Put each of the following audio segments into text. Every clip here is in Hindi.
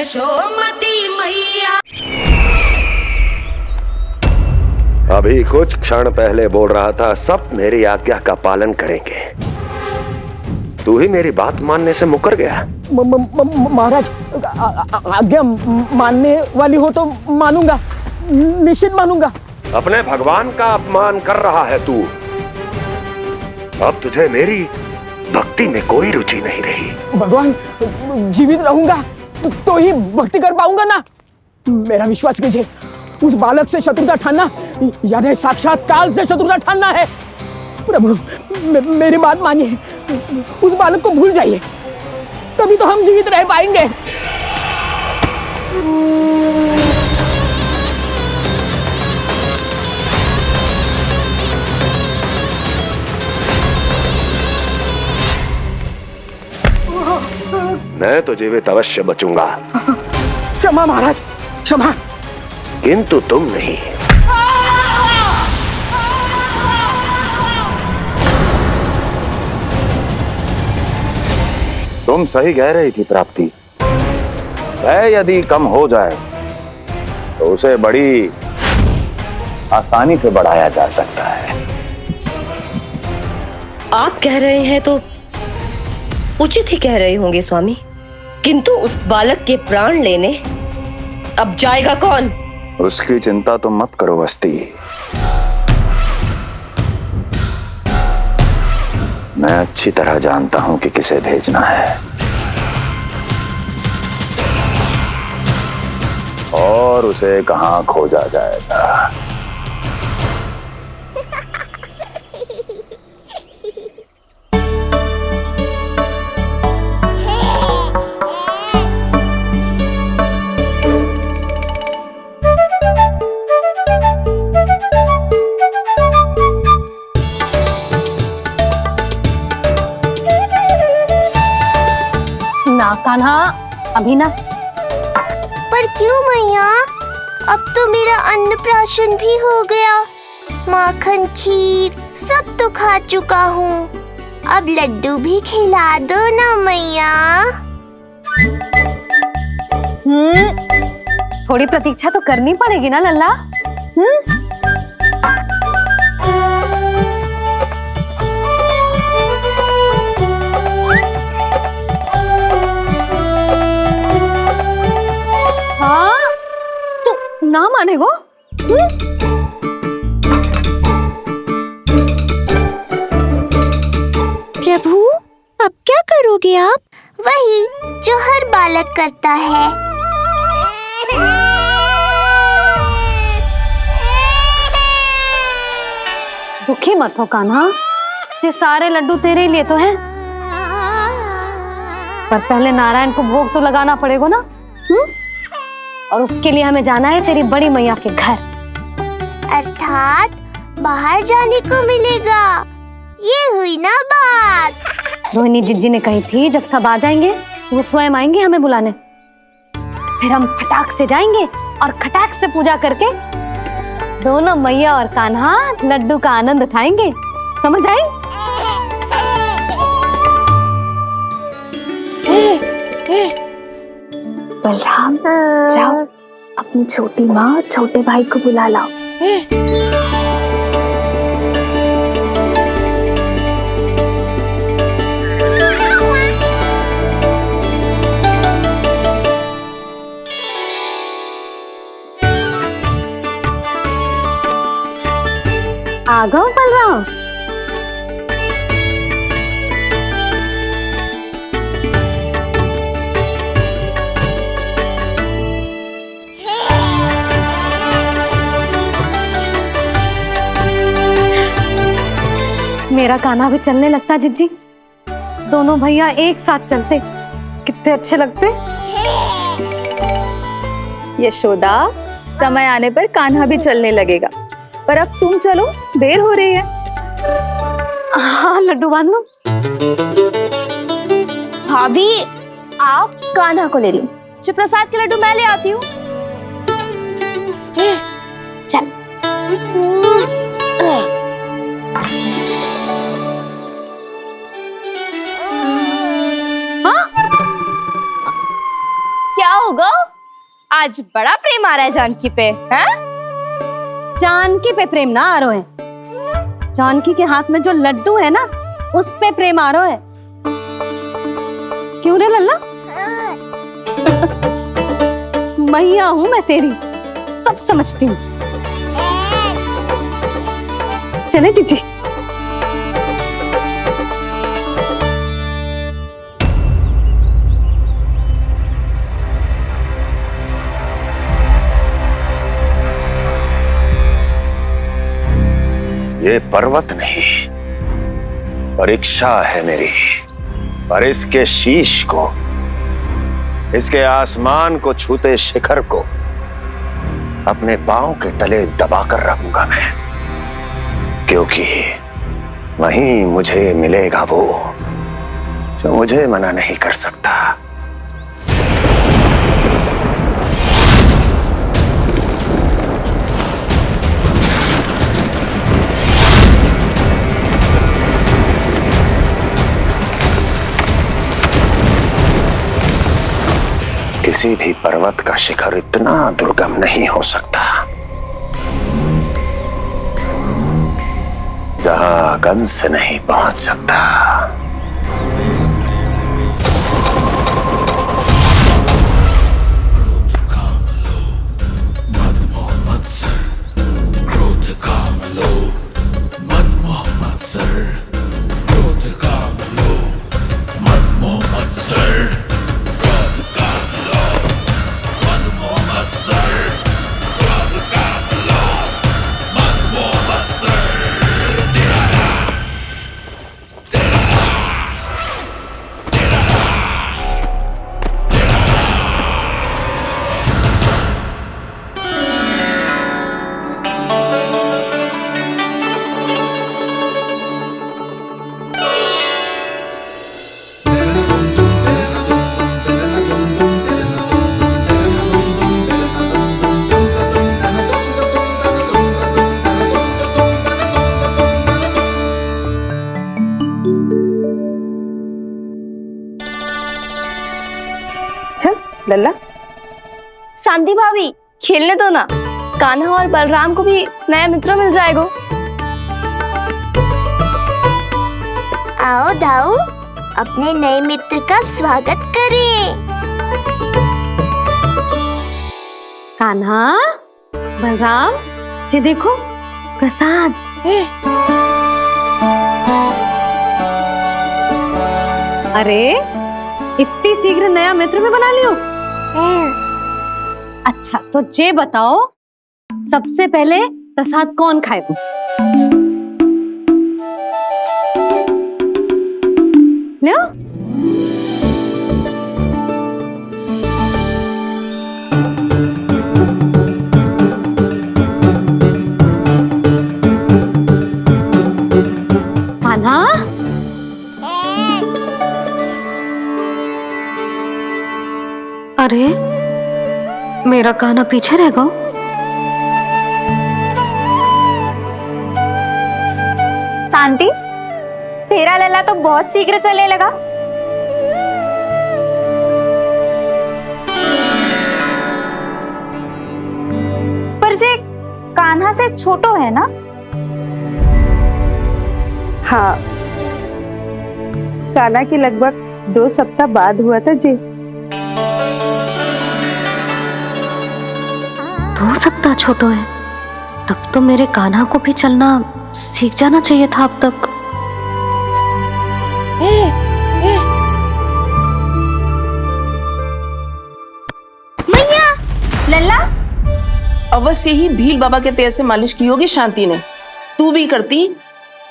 यशोमती मैया। अभी कुछ क्षण पहले बोल रहा था सब मेरी आज्ञा का पालन करेंगे, तू ही मेरी बात मानने से मुकर गया। महाराज, आज्ञा मानने वाली हो तो मानूंगा, निश्चित मानूंगा। अपने भगवान का अपमान कर रहा है तू। अब तुझे मेरी भक्ति में कोई रुचि नहीं रही। भगवान, जीवित रहूंगा तो ही भक्ति कर पाऊंगा ना। मेरा विश्वास कीजिए, उस बालक से शत्रुता ठानना यानी साक्षात काल से शत्रुता ठानना है। प्रभु, मेरी बात मानिए, उस बालक को भूल जाइए, तभी तो हम जीवित रह पाएंगे। मैं तो जीवित अवश्य बचूंगा। क्षमा महाराज, क्षमा। किंतु तुम नहीं। तुम सही कह रही थी प्राप्ति। भय यदि कम हो जाए तो उसे बड़ी आसानी से बढ़ाया जा सकता है। आप कह रहे हैं तो उचित ही कह रहे होंगे स्वामी, किंतु उस बालक के प्राण लेने अब जाएगा कौन? उसकी चिंता तो मत करो वस्ती। मैं अच्छी तरह जानता हूं कि किसे भेजना है और उसे कहां खोजा जाएगा। कान्हा, अभी ना। पर क्यों मैया? अब तो मेरा अन्नप्राशन भी हो गया, माखन खीर सब तो खा चुका हूँ। अब लड्डू भी खिला दो ना मैया। थोड़ी प्रतीक्षा तो करनी पड़ेगी ना लल्ला। ना माने गो? प्रभु, अब क्या करोगे आप? वही जो हर बालक करता है। दुखी मत हो कान्हा, ये सारे लड्डू तेरे लिए तो हैं। पर पहले नारायण को भोग तो लगाना पड़ेगा ना। और उसके लिए हमें जाना है तेरी बड़ी मैया के घर। अर्थात बाहर जाने को मिलेगा, ये हुई ना बात। रोहिणी जिज्जी ने कही थी जब सब आ जाएंगे वो स्वयं आएंगे हमें बुलाने। फिर हम फटाक से जाएंगे और खटाक से पूजा करके दोनों मैया और कान्हा लड्डू का आनंद उठाएंगे। समझ आई? बलराम, जाओ अपनी छोटी माँ और छोटे भाई को बुला लाओ। आ गओ बलराम। मेरा कान्हा भी चलने लगता जिज्जी। दोनों भैया एक साथ चलते कितने अच्छे लगते। यशोदा, समय आने पर कान्हा भी चलने लगेगा, पर अब तुम चलो, देर हो रही है। हाँ, लड्डू बांध लो। भाभी, आप कान्हा को ले लो, प्रसाद के लड्डू मैं ले आती हूँ। चल। क्या होगा? आज बड़ा प्रेम आ रहा है जानकी पे, हैं? जानकी पे प्रेम ना आ रहा है, जानकी के हाथ में जो लड्डू है ना उस पे प्रेम आ रहा है। क्यों रे लल्ला? मैया हूं मैं तेरी, सब समझती हूँ। चले जीजी। ये पर्वत नहीं, परीक्षा है मेरी, पर इसके शीश को, इसके आसमान को छूते शिखर को अपने पांव के तले दबाकर रखूंगा मैं, क्योंकि वहीं मुझे मिलेगा वो जो मुझे मना नहीं कर सकता। किसी भी पर्वत का शिखर इतना दुर्गम नहीं हो सकता जहां कंस नहीं पहुंच सकता। लल्ला, शांति भाभी खेलने दो ना, कान्हा और बलराम को भी नया मित्र मिल जाएगा। आओ दाऊ, अपने नए मित्र का स्वागत करें। कान्हा, बलराम, ये देखो प्रसाद। अरे इतनी शीघ्र नया मित्र भी बना लियो? अच्छा तो ये बताओ, सबसे पहले प्रसाद कौन खाएगा? लो। कान्हा, अरे मेरा कान्हा पीछे रह गया। शांति, तेरा लल्ला तो बहुत शीघ्र चलने लगा। पर जे कान्हा से छोटो है ना? हाँ, कान्हा की लगभग 2 सप्ताह बाद हुआ था जी। 2 सप्ताह छोटो है, तब तो मेरे कान्हा को भी चलना सीख जाना चाहिए था अब तक। मैया, लल्ला, अवश्य ही भील बाबा के तेल से मालिश की होगी शांति ने। तू भी करती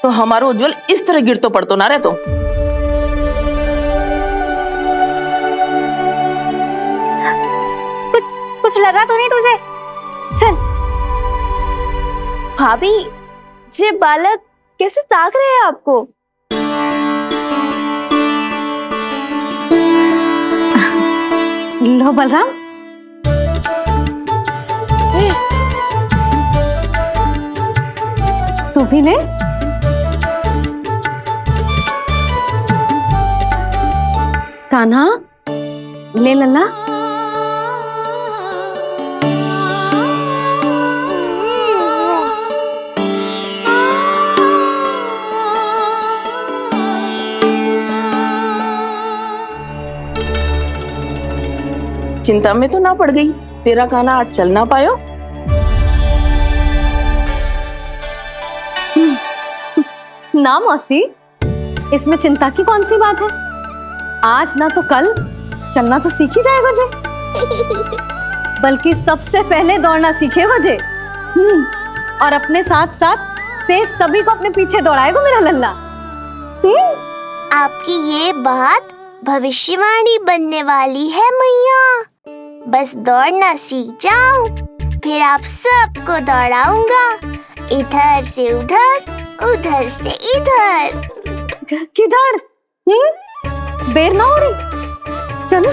तो हमारा उज्जवल इस तरह गिर तो पड़तो ना रहे तो। कुछ लगा तो नहीं तुझे? चल। भाभी, ये बालक कैसे ताक रहे हैं आपको? लो बलराम। तू भी ले। कान्हा, ले लल्ला। चिंता में तो ना पड़ गई, तेरा कान्हा आज चल ना पायो। ना मौसी, इसमें चिंता की कौन सी बात है? आज ना तो कल चलना तो सीख ही जाएगा जे। बल्कि सबसे पहले दौड़ना सीखेगा जे। और अपने साथ साथ से सभी को अपने पीछे दौड़ाएगा मेरा लल्ला। आपकी ये बात भविष्यवाणी बनने वाली है मैया। बस दौड़ना सीख जाऊं, फिर आप सबको दौड़ाऊंगा, इधर से उधर, उधर से इधर। किधर? देर ना हो रही, चलो।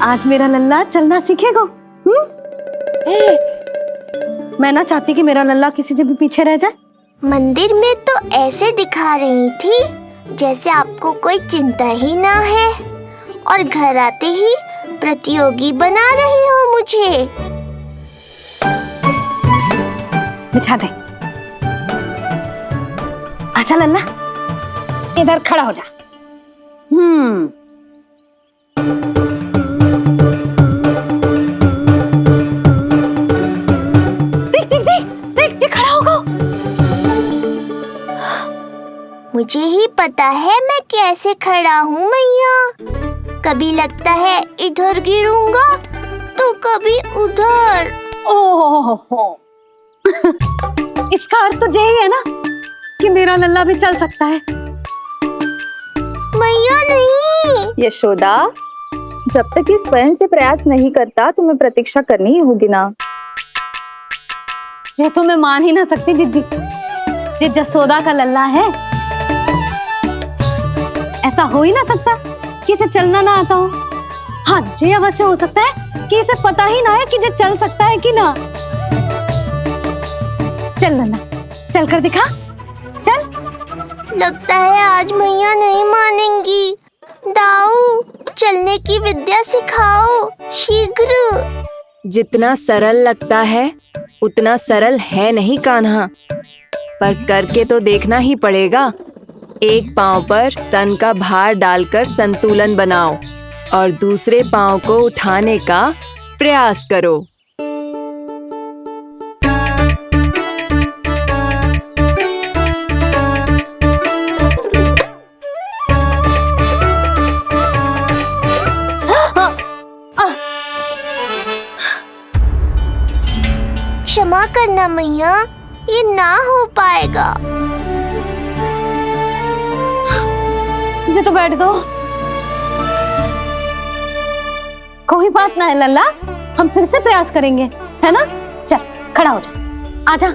आज मेरा लल्ला चलना सीखेगा। मैं ना चाहती कि मेरा लल्ला किसी से भी पीछे रह जाए। मंदिर में तो ऐसे दिखा रही थी जैसे आपको कोई चिंता ही ना है, और घर आते ही प्रतियोगी बना रही हो मुझे। बिछा दे। आजा लल्ला, इधर खड़ा हो जा। देख खड़ा होगा। मुझे ही पता है मैं कैसे खड़ा हूँ मैया। कभी लगता है इधर गिरूंगा तो कभी उधर। ओह, इसका अर्थ तो यही है ना कि मेरा लल्ला भी चल सकता है। मैया नहीं। यशोदा, जब तक ये स्वयं से प्रयास नहीं करता तुम्हें प्रतीक्षा करनी ही होगी ना। ये तो मैं मान ही ना सकती जिद्दी, ये जसोदा का लल्ला है। ऐसा हो ही ना सकता कि इसे चलना ना आता हो। हाँ, ये अवश्य हो सकता है कि इसे पता ही ना है कि ये चल सकता है कि ना। चल लल्ला, चल कर दिखा, चल। लगता है आज मैया नहीं मानेंगी। दाऊ, चलने की विद्या सिखाओ शीघ्र। जितना सरल लगता है उतना सरल है नहीं कान्हा, पर करके तो देखना ही पड़ेगा। एक पांव पर तन का भार डालकर संतुलन बनाओ और दूसरे पांव को उठाने का प्रयास करो। क्षमा करना मैया, ये ना हो पाएगा। मुझे तो बैठ दो। कोई बात ना है लल्ला, हम फिर से प्रयास करेंगे, है ना? चल खड़ा हो जा, आजा।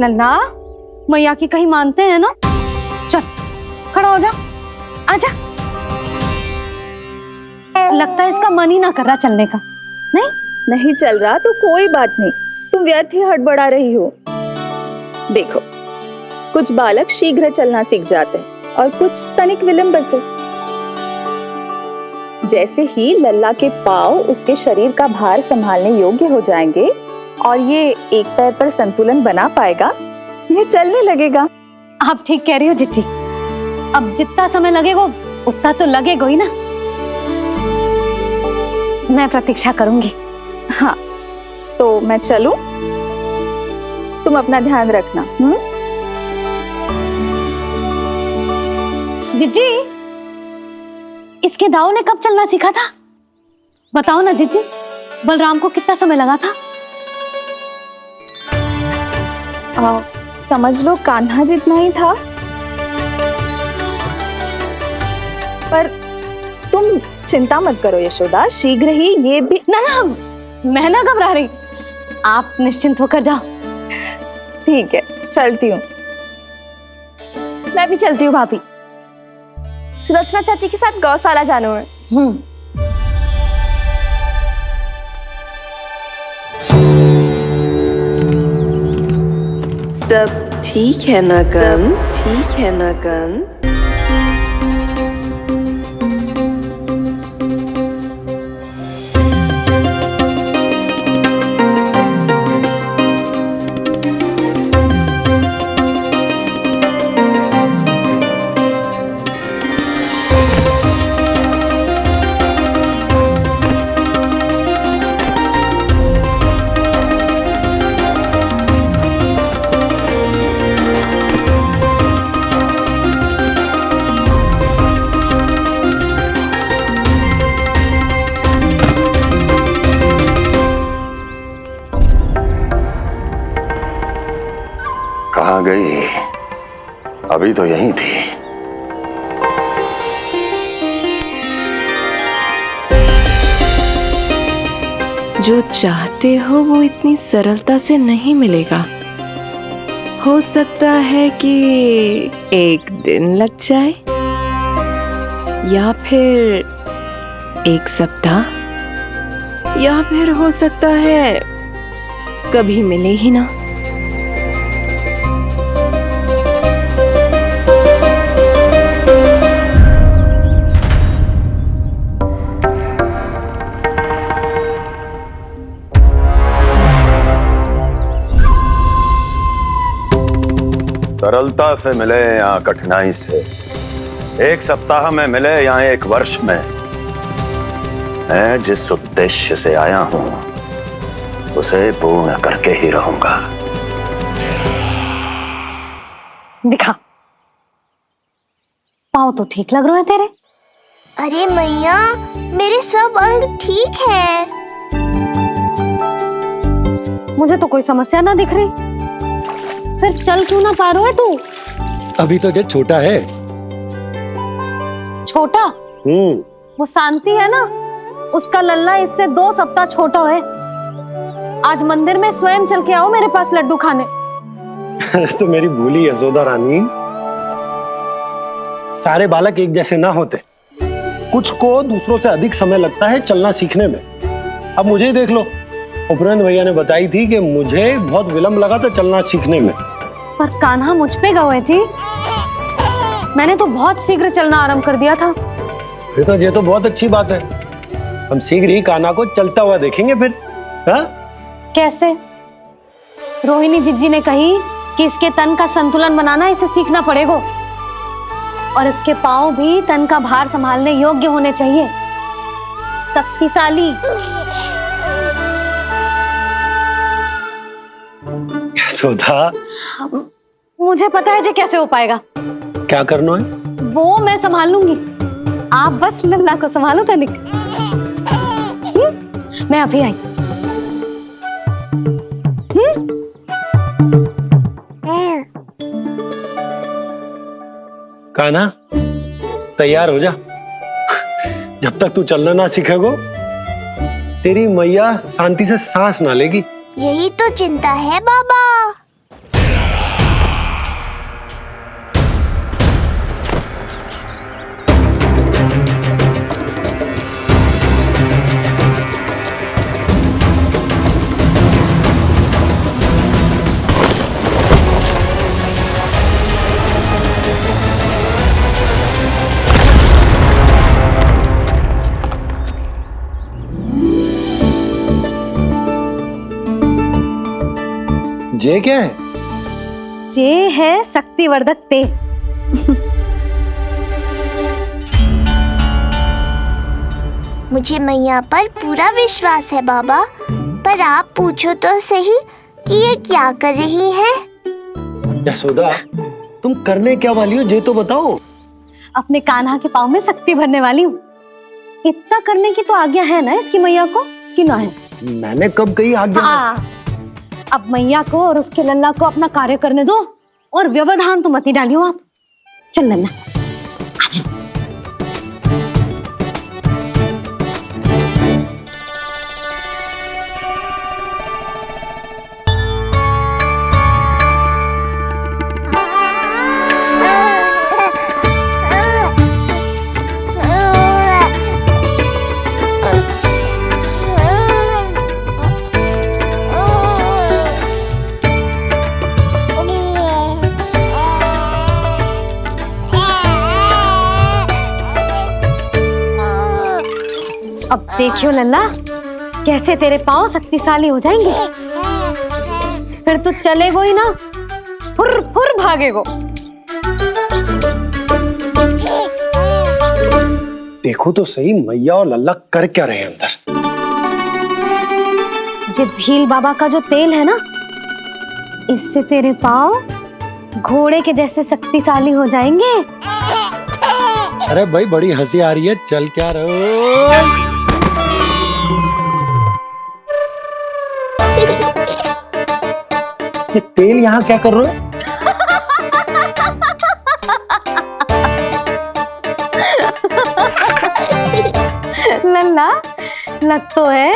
लल्ला, मैया की कहीं मानते हैं ना? चल खड़ा हो जा, आजा। लगता है इसका मन ही ना कर रहा चलने का। नहीं चल रहा तो कोई बात नहीं, तुम व्यर्थ ही हड़बड़ा रही हो। देखो, कुछ बालक शीघ्र चलना सीख जाते हैं और कुछ तनिक विलंब से। जैसे ही लल्ला के पांव उसके शरीर का भार संभालने योग्य हो जाएंगे और ये एक पैर पर संतुलन बना पाएगा, ये चलने लगेगा। आप ठीक कह रही हो जिज्जी। अब जितना समय लगेगा उतना तो लगेगा ही ना। मैं प्रतीक्षा करूंगी। हाँ, तो मैं चलूं? तुम अपना ध्यान रखना। जिज्जी, इसके दाऊ ने कब चलना सीखा था? बताओ ना जिज्जी, बलराम को कितना समय लगा था? समझ लो कान्हा जितना ही था। पर तुम चिंता मत करो यशोदा, शीघ्र ही ये भी। ना, मैं ना घबरा रही, आप निश्चिंत होकर जाओ। ठीक है, चलती हूँ। मैं भी चलती हूँ भाभी, सुरचना चाची के साथ गौशाला जाना है। सब ठीक है ना कंस? ठीक है ना कंस? कहाँ गई? अभी तो यहीं थी। जो चाहते हो वो इतनी सरलता से नहीं मिलेगा। हो सकता है कि एक दिन लग जाए या फिर एक सप्ताह, या फिर हो सकता है कभी मिले ही ना। सरलता से मिले या कठिनाई से, एक सप्ताह में मिले या एक वर्ष में, मैं जिस उद्देश्य से आया हूं उसे पूर्ण करके ही रहूंगा। दिखा, पाँव तो ठीक लग रहे हैं तेरे। अरे मैया, मेरे सब अंग ठीक है। मुझे तो कोई समस्या ना दिख रही। फिर चल क्यों ना पा रहा है तू? अभी तो जो छोटा है। छोटा? वो शांति है ना, उसका लल्ला इससे 2 सप्ताह छोटा है। आज मंदिर में स्वयं चल के आओ मेरे पास लड्डू खाने। तो मेरी भूली यशोदा रानी, सारे बालक एक जैसे ना होते। कुछ को दूसरों से अधिक समय लगता है चलना सीखने में। अब मुझे ही देख लो, उपनंद भैया ने बताई थी कि मुझे बहुत विलंब लगा था चलना सीखने में। पर कान्हा मुझ पे गए थी, मैंने तो बहुत शीघ्र चलना आरंभ कर दिया था। फिर तो ये तो बहुत अच्छी बात है। हम शीघ्र ही कान्हा को चलता हुआ देखेंगे फिर। हाँ? कैसे? रोहिणी जिज्जी ने कही कि इसके तन का संतुलन बनाना इसे सीखना पड़ेगा, और इसके पांव भी तन का भार संभालने योग्य होने चाहिए, शक्तिशाली। यशोदा, मुझे पता है जे कैसे हो पाएगा। क्या करना है? वो मैं संभाल लूंगी, आप बस लल्ला को संभालो तनिक। मैं अभी आई। कान्हा, तैयार हो जा। जब तक तू चलना ना सीखेगो, तेरी मैया शांति से सांस ना लेगी। यही तो चिंता है बाबा। जे क्या है? जे है शक्तिवर्धक तेल। मुझे मैया पर पूरा विश्वास है बाबा, पर आप पूछो तो सही कि ये क्या कर रही है। यशोदा, तुम करने क्या वाली हो, ये तो बताओ। अपने कान्हा के पाँव में शक्ति भरने वाली हूँ। इतना करने की तो आज्ञा है ना इसकी मैया को, कि ना है? मैंने कब कही आज्ञा? अब मैया को और उसके लल्ला को अपना कार्य करने दो, और व्यवधान तो मत ही डालियो आप। चल लल्ला, आजा। अब देखियो लल्ला, कैसे तेरे पांव शक्तिशाली हो जाएंगे। फिर तू चलेगो ही ना, फुर फुर भागेगो। देखो तो सही, मैया और लल्ला कर क्या रहे हैं अंदर। जो भील बाबा का जो तेल है ना, इससे तेरे पांव घोड़े के जैसे शक्तिशाली हो जाएंगे। अरे भाई, बड़ी हंसी आ रही है, चल क्या रहो। ये तेल यहाँ क्या कर रहे हो? लल्ला लग तो है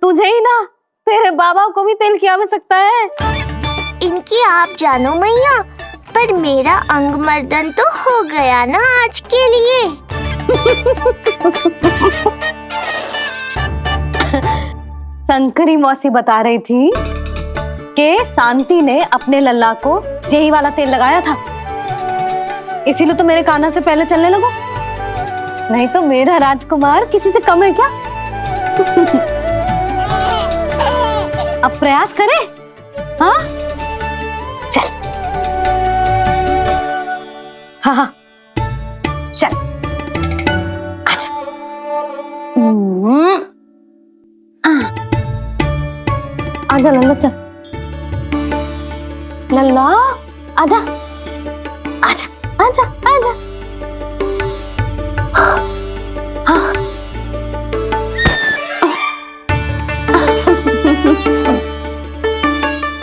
तुझे ही ना, तेरे बाबा को भी तेल की आवश्यकता है। इनकी आप जानो मैया, पर मेरा अंग मर्दन तो हो गया ना आज के लिए। शंकरी मौसी बता रही थी कि शांति ने अपने लल्ला को यही वाला तेल लगाया था, इसीलिए तो मेरे कान्हा से पहले चलने लगो, नहीं तो मेरा राजकुमार किसी से कम है क्या? अब प्रयास करें, हाँ चल, हाँ हाँ चल, आजा। आजा लल्ला, चल लल्ला, आजा आजा आजा आजा। हाँ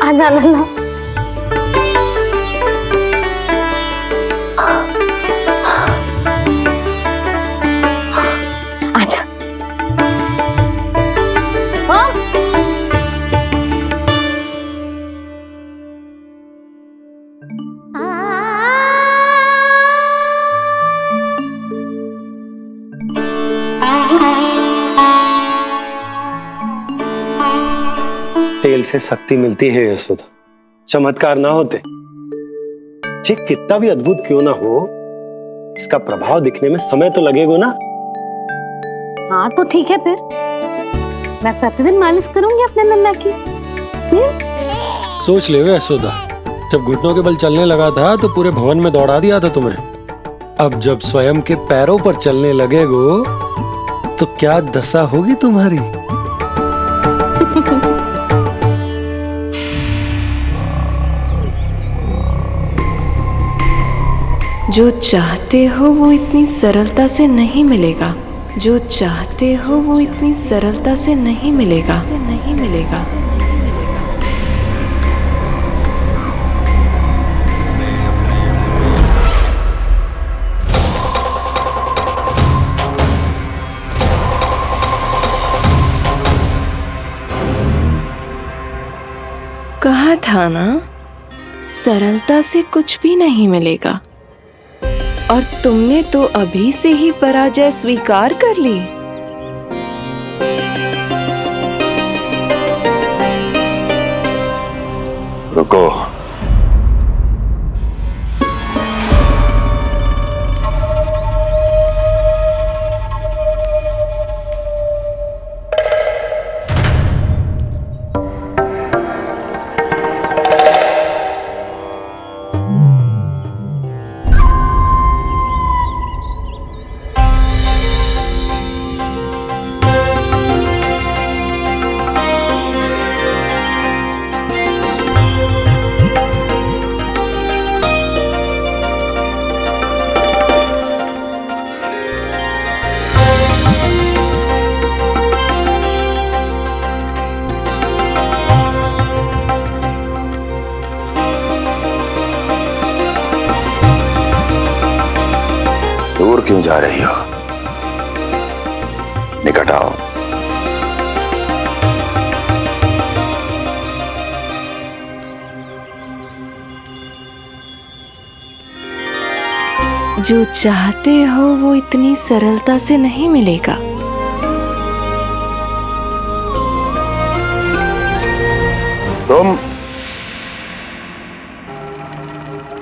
आजा लल्ला। आजा। हाँ तेल से शक्ति मिलती है यशोदा, चमत्कार ना होते, जे कितना भी अद्भुत क्यों ना हो, इसका प्रभाव दिखने में समय तो लगेगा ना। हाँ तो ठीक है, फिर मैं प्रतिदिन मालिश करूंगी अपने लल्ला की। सोच ले यशोदा, जब घुटनों के बल चलने लगा था तो पूरे भवन में दौड़ा दिया था तुम्हें, अब जब स्वयं के पैरों पर चलने लगेगो तो क्या दशा होगी तुम्हारी। जो चाहते हो वो इतनी सरलता से नहीं मिलेगा, जो चाहते हो वो इतनी सरलता से नहीं मिलेगा, नहीं मिलेगा। कहा था ना, सरलता से कुछ भी नहीं मिलेगा, और तुमने तो अभी से ही पराजय स्वीकार कर ली। रुको, दूर क्यों जा रही हो? निकट आओ। जो चाहते हो वो इतनी सरलता से नहीं मिलेगा।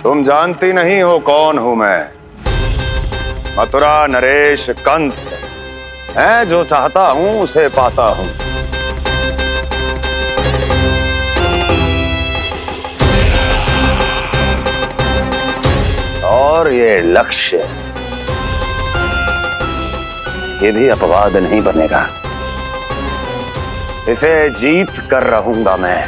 तुम जानती नहीं हो कौन हूं मैं। मथुरा नरेश कंस है, जो चाहता हूं उसे पाता हूं। और ये लक्ष्य, ये भी अपवाद नहीं बनेगा। इसे जीत कर रहूंगा मैं।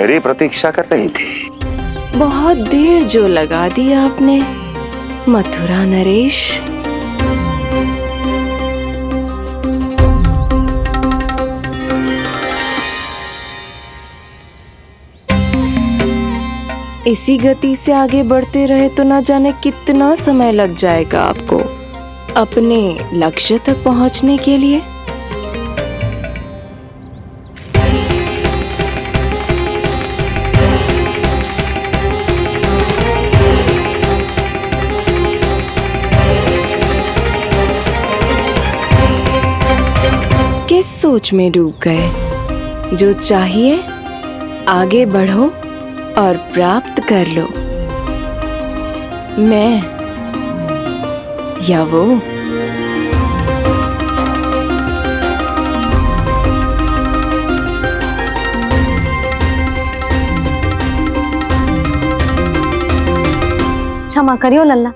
मेरी प्रतीक्षा कर रही थी। बहुत देर जो लगा दी आपने मथुरा नरेश। इसी गति से आगे बढ़ते रहे तो ना जाने कितना समय लग जाएगा आपको अपने लक्ष्य तक पहुंचने के लिए। किस सोच में डूब गए? जो चाहिए आगे बढ़ो और प्राप्त कर लो। मैं या वो? क्षमा करियो लल्ला,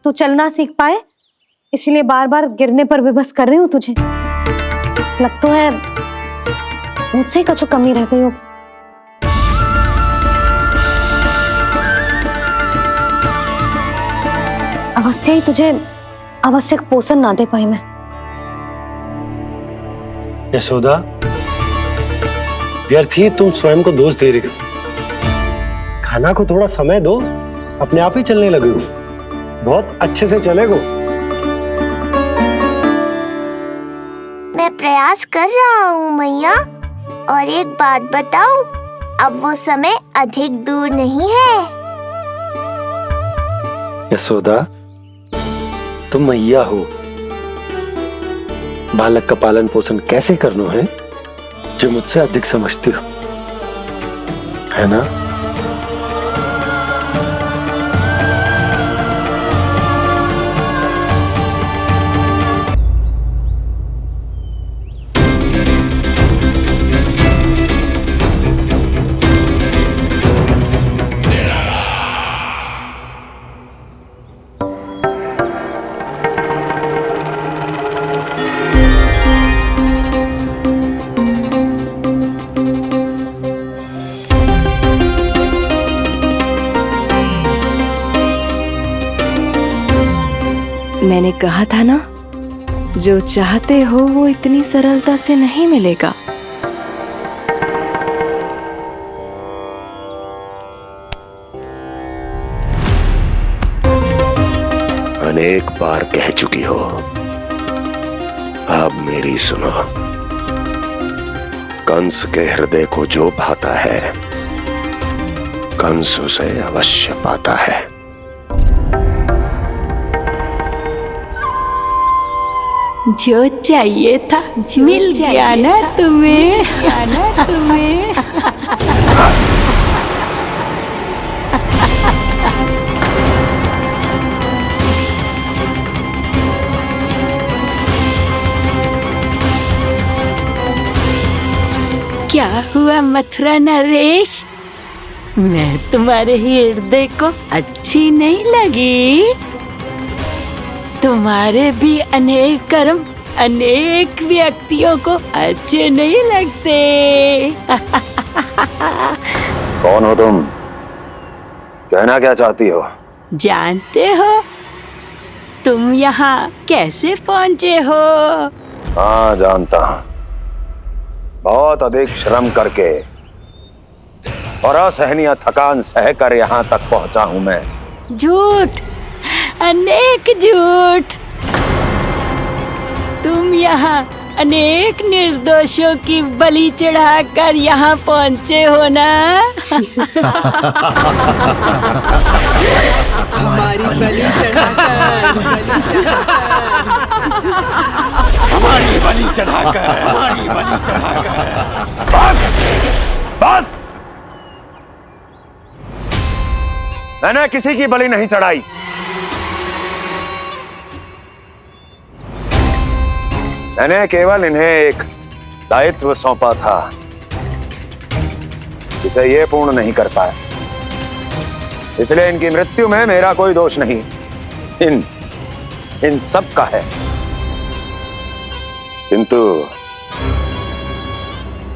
तू चलना सीख पाए इसलिए बार बार गिरने पर विवश कर रही हूँ तुझे। लगता है मुझसे कुछ कमी रह गई हो। अवश्य ही तुझे आवश्यक पोषण ना दे पाई मैं। यशोदा, व्यर्थ ही तुम स्वयं को दोष दे रही हो। खाना को थोड़ा समय दो, अपने आप ही चलने लगेगो, बहुत अच्छे से चलेगो। मैं प्रयास कर रहा हूँ मैया। और एक बात बताऊं, अब वो समय अधिक दूर नहीं है। यशोदा, तुम मैया हो, बालक का पालन पोषण कैसे करना है जो मुझसे अधिक समझती हो, है ना? मैंने कहा था ना, जो चाहते हो वो इतनी सरलता से नहीं मिलेगा। अनेक बार कह चुकी हो, अब मेरी सुनो। कंस के हृदय को जो भाता है, कंस उसे अवश्य पाता है। जो चाहिए था मिल गया ना तुम्हें, क्या हुआ मथुरा नरेश? मैं तुम्हारे हृदय को अच्छी नहीं लगी? तुम्हारे भी अनेक कर्म अनेक व्यक्तियों को अच्छे नहीं लगते। कौन हो तुम? कहना क्या चाहती हो? जानते हो तुम यहाँ कैसे पहुँचे हो? हाँ, जानता हूँ। बहुत अधिक श्रम करके और असहनीय थकान सहकर यहाँ तक पहुँचा हूँ मैं। झूठ, अनेक झूठ। तुम यहाँ अनेक निर्दोषों की बलि चढ़ाकर यहाँ पहुँचे हो ना? हमारी बलि चढ़ाकर बस! मैंने किसी की बलि नहीं चढ़ाई। मैंने केवल इन्हें एक दायित्व सौंपा था जिसे ये पूर्ण नहीं कर पाए, इसलिए इनकी मृत्यु में मेरा कोई दोष नहीं, इन सब का है। किंतु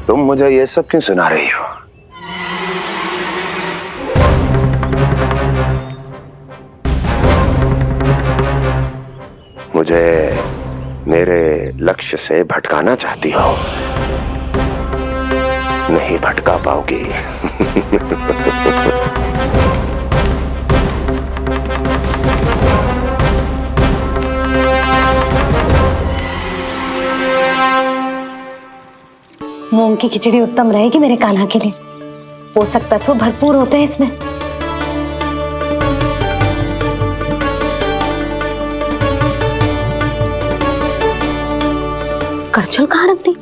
तुम मुझे ये सब क्यों सुना रही हो? मुझे मेरे लक्ष्य से भटकाना चाहती हो। नहीं भटका पाओगी। मूंग की खिचड़ी उत्तम रहेगी मेरे कान्हा के लिए। पोषक तत्व भरपूर होते हैं इसमें। करछुल कहाँ रख दी?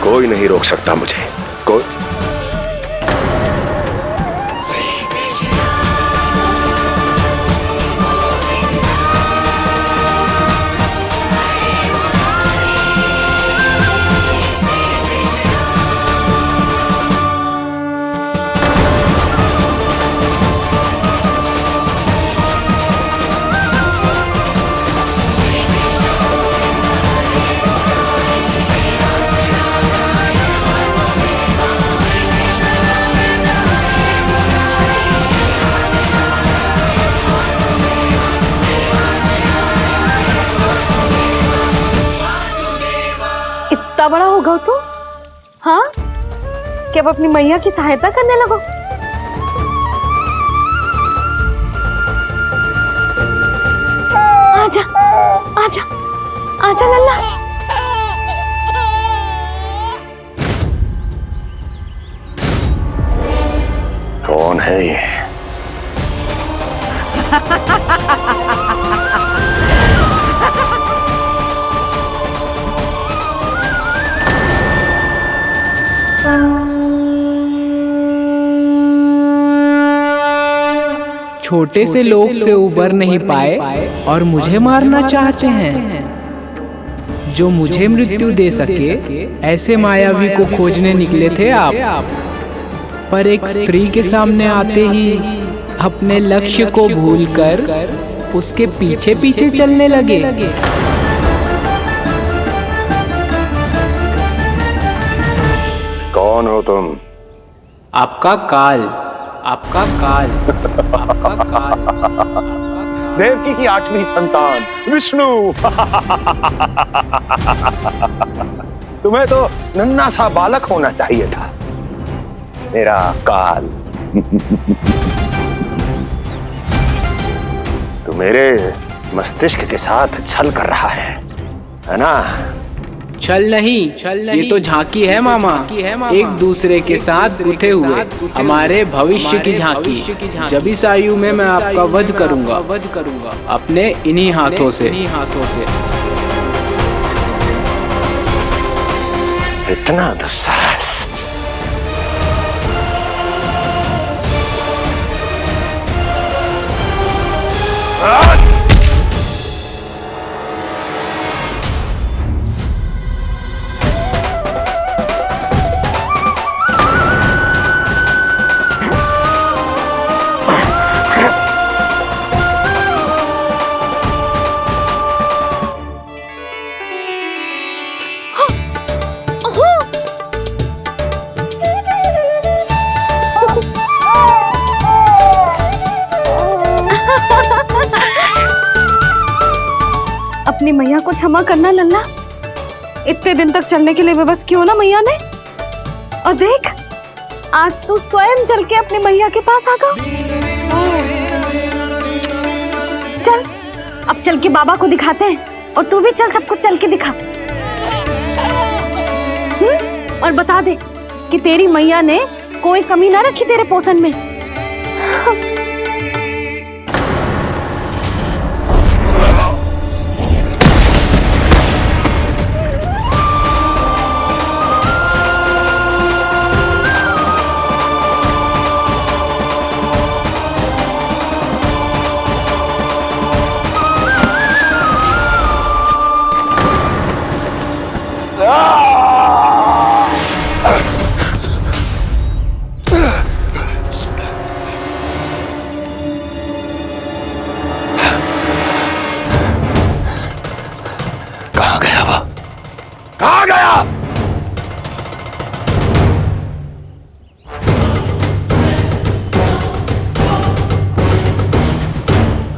कोई नहीं रोक सकता मुझे। कोई इतना बड़ा हो गया तो हाँ कि अब अपनी मैया की सहायता करने लगो। आजा आजा आजा लल्ला। कौन है ये? छोटे से लोग से उबर नहीं पाए और मुझे मारना चाहते हैं। जो मुझे मृत्यु दे सके ऐसे मायावी को खोजने निकले थे आप, पर एक स्त्री के सामने आते ही अपने लक्ष्य को भूलकर उसके पीछे पीछे चलने लगे। कौन हो तुम? आपका काल, आपका काल, आपका काल। देवकी की 8वीं संतान विष्णु। तुम्हें तो नन्हा सा बालक होना चाहिए था। मेरा काल। तो मेरे मस्तिष्क के साथ छल कर रहा है ना? छल नहीं, ये तो झांकी है मामा। एक दूसरे के साथ गुथे हुए हमारे भविष्य की झांकी। जब इस आयु में मैं आपका वध करूंगा अपने इन्हीं हाथों से। इतना दुस्साहस! अपनी मैया को क्षमा करना लल्ला। इतने दिन तक चलने के लिए विवश क्यों ना मैया ने। और देख आज तू स्वयं चल के अपनी मैया के पास आ गया। चल अब चल के बाबा को दिखाते हैं और तू भी चल सबको चल के दिखा। और बता दे कि तेरी मैया ने कोई कमी ना रखी तेरे पोषण में।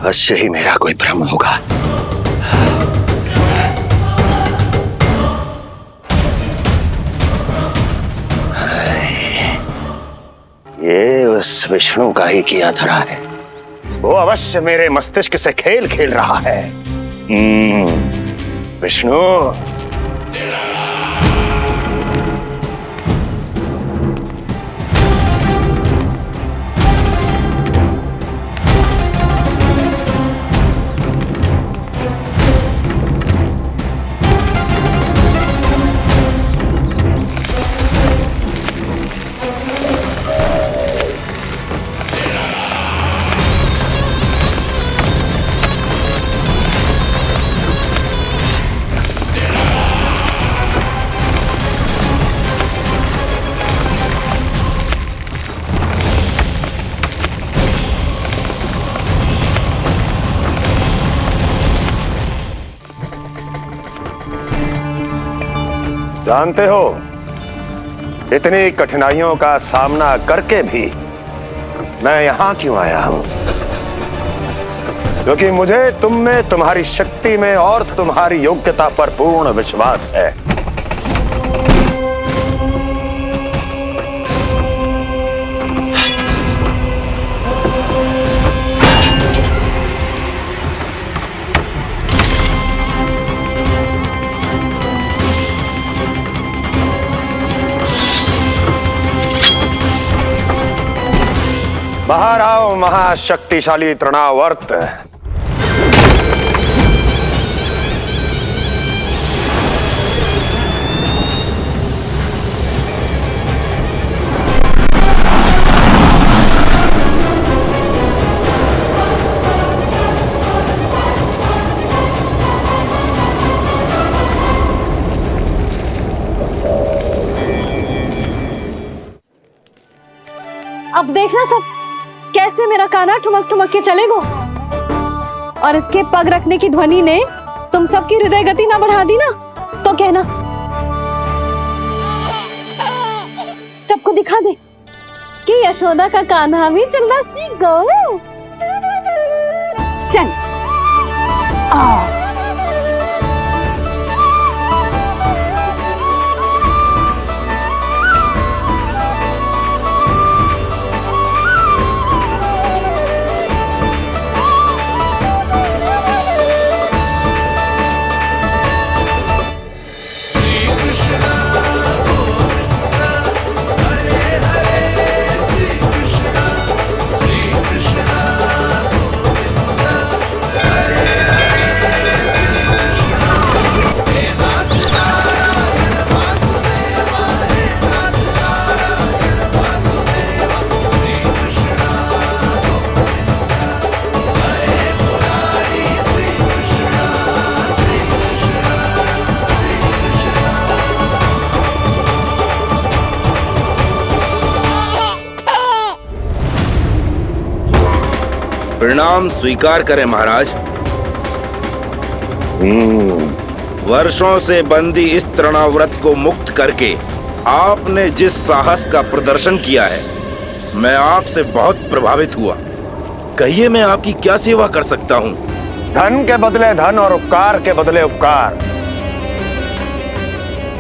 अवश्य ही मेरा कोई भ्रम होगा। ये उस विष्णु का ही किया धरा है। वो अवश्य मेरे मस्तिष्क से खेल खेल रहा है। विष्णु, जानते हो इतनी कठिनाइयों का सामना करके भी मैं यहां क्यों आया हूं? क्योंकि मुझे तुम में, तुम्हारी शक्ति में और तुम्हारी योग्यता पर पूर्ण विश्वास है। बाहर आओ महाशक्तिशाली तृणावर्त। अब देखना सब कैसे मेरा कान्हा ठुमक ठुमक के चलेगो, और इसके पग रखने की ध्वनि ने तुम सबकी हृदय गति ना बढ़ा दी ना, तो कहना। सबको दिखा दे कि यशोदा का कान्हा भी चलना सीख गो। चल आ परिणाम स्वीकार करें महाराज। वर्षों से बंदी इस तृणाव्रत को मुक्त करके आपने जिस साहस का प्रदर्शन किया है, मैं आपसे बहुत प्रभावित हुआ। कहिए मैं आपकी क्या सेवा कर सकता हूँ? धन के बदले धन और उपकार के बदले उपकार,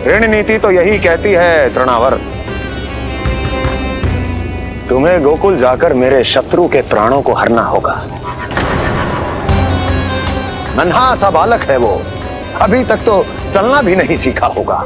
ऋण नीति तो यही कहती है तृणावर्त। तुम्हें गोकुल जाकर मेरे शत्रु के प्राणों को हरना होगा। नन्हा सा बालक है वो, अभी तक तो चलना भी नहीं सीखा होगा।